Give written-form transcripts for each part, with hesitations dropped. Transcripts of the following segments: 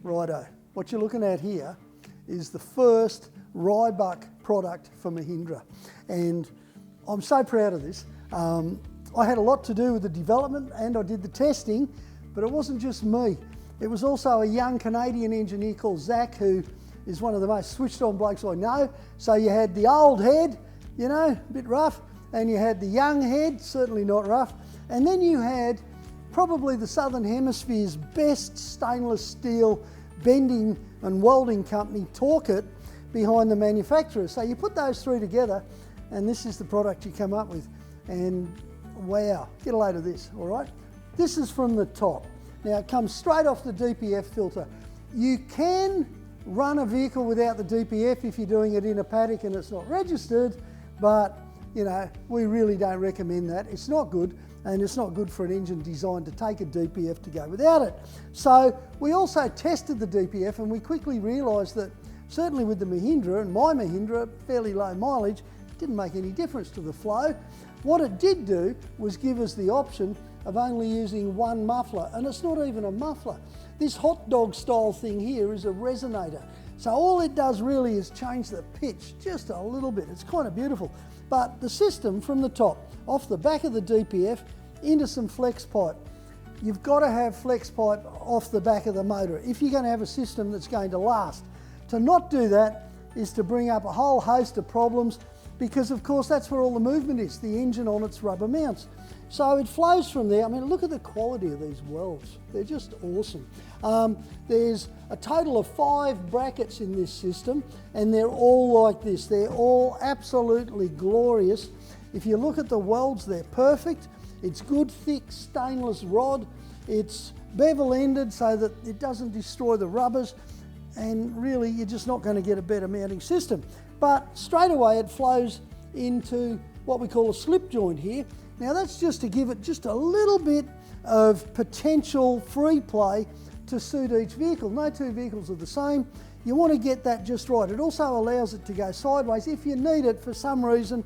Righto, what you're looking at here is the first Ryebuck product for Mahindra, and I'm so proud of this. I had a lot to do with the development and I did the testing, but it wasn't just me. It was also a young Canadian engineer called Zak, who is one of the most switched on blokes I know. So you had the old head, you know, a bit rough, and you had the young head, certainly not rough, and then you had probably the Southern Hemisphere's best stainless steel bending and welding company, Torqit, behind the manufacturer. So you put those three together and this is the product you come up with. And wow, get a load of this, all right? This is from the top. Now it comes straight off the DPF filter. You can run a vehicle without the DPF if you're doing it in a paddock and it's not registered, but you know, we really don't recommend that. It's not good, and it's not good for an engine designed to take a DPF to go without it. So we also tested the DPF and we quickly realised that certainly with the Mahindra, and my Mahindra, fairly low mileage, it didn't make any difference to the flow. What it did do was give us the option of only using one muffler, and it's not even a muffler. This hot dog style thing here is a resonator. So all it does really is change the pitch just a little bit. It's kind of beautiful. But the system from the top, off the back of the DPF, into some flex pipe. You've got to have flex pipe off the back of the motor if you're going to have a system that's going to last. To not do that is to bring up a whole host of problems, because of course that's where all the movement is, the engine on its rubber mounts. So it flows from there. I mean, look at the quality of these welds. They're just awesome. There's a total of 5 brackets in this system, and they're all like this. They're all absolutely glorious. If you look at the welds, they're perfect. It's good, thick stainless rod. It's bevel-ended so that it doesn't destroy the rubbers, and really you're just not going to get a better mounting system. But straight away it flows into what we call a slip joint here. Now that's just to give it just a little bit of potential free play to suit each vehicle. No two vehicles are the same. You want to get that just right. It also allows it to go sideways if you need it for some reason,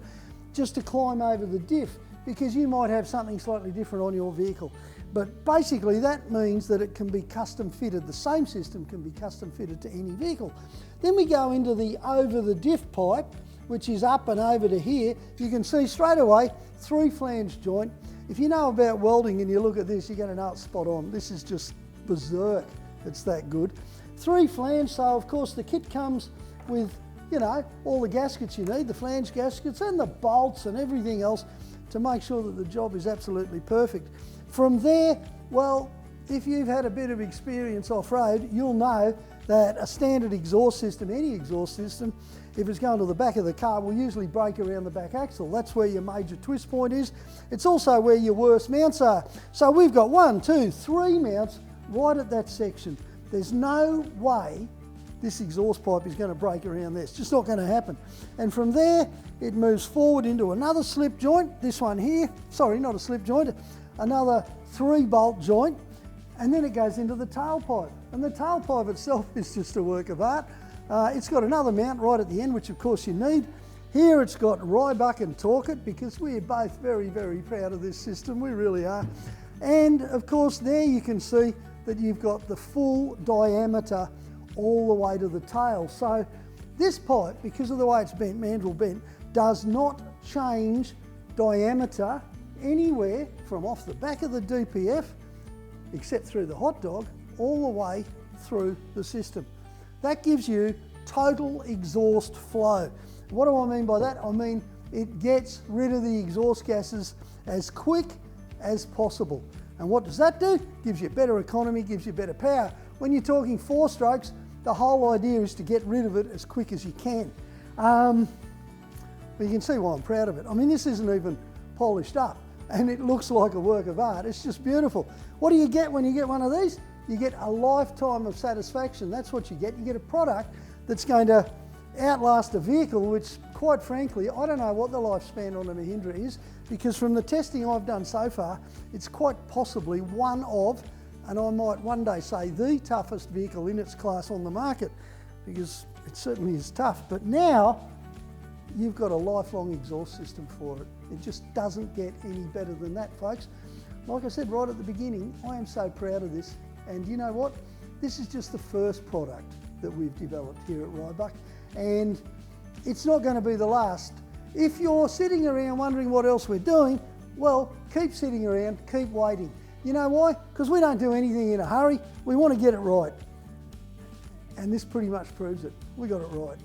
just to climb over the diff, because you might have something slightly different on your vehicle. But basically that means that it can be custom fitted. The same system can be custom fitted to any vehicle. Then we go into the over the diff pipe, which is up and over to here. You can see straight away 3 flange joint. If you know about welding and you look at this, you're going to know it's spot on. This is just berserk. It's that good. 3 flange, so of course the kit comes with, you know, all the gaskets you need, the flange gaskets and the bolts and everything else to make sure that the job is absolutely perfect. From there, well, if you've had a bit of experience off-road, you'll know that a standard exhaust system, any exhaust system, if it's going to the back of the car, will usually break around the back axle. That's where your major twist point is. It's also where your worst mounts are. So we've got 1, 2, 3 mounts right at that section. There's no way this exhaust pipe is going to break around there. It's just not going to happen. And from there, it moves forward into another slip joint, this one here, sorry, not a slip joint, another 3-bolt joint, and then it goes into the tailpipe. And the tailpipe itself is just a work of art. It's got another mount right at the end, which of course you need. Here it's got Ryebuck and torqit, because we're both very, very proud of this system, we really are. And of course there you can see that you've got the full diameter all the way to the tail. So this pipe, because of the way it's bent, mandrel bent, does not change diameter anywhere from off the back of the DPF, except through the hot dog, all the way through the system. That gives you total exhaust flow. What do I mean by that? I mean it gets rid of the exhaust gases as quick as possible. And what does that do? Gives you better economy, gives you better power. When you're talking 4 strokes, the whole idea is to get rid of it as quick as you can. But you can see why I'm proud of it. I mean, this isn't even polished up and it looks like a work of art. It's just beautiful. What do you get when you get one of these? You get a lifetime of satisfaction. That's what you get. You get a product that's going to outlast a vehicle, which quite frankly, I don't know what the lifespan on a Mahindra is, because from the testing I've done so far, it's quite possibly one of, and I might one day say the toughest vehicle in its class on the market, because it certainly is tough. But now you've got a lifelong exhaust system for it. It just doesn't get any better than that, folks. Like I said right at the beginning, I am so proud of this. And you know what? this is just the first product that we've developed here at Ryebuck, and it's not going to be the last. If you're sitting around wondering what else we're doing, well, keep sitting around, keep waiting. You know why? Because we don't do anything in a hurry. We want to get it right. And this pretty much proves it. We got it right.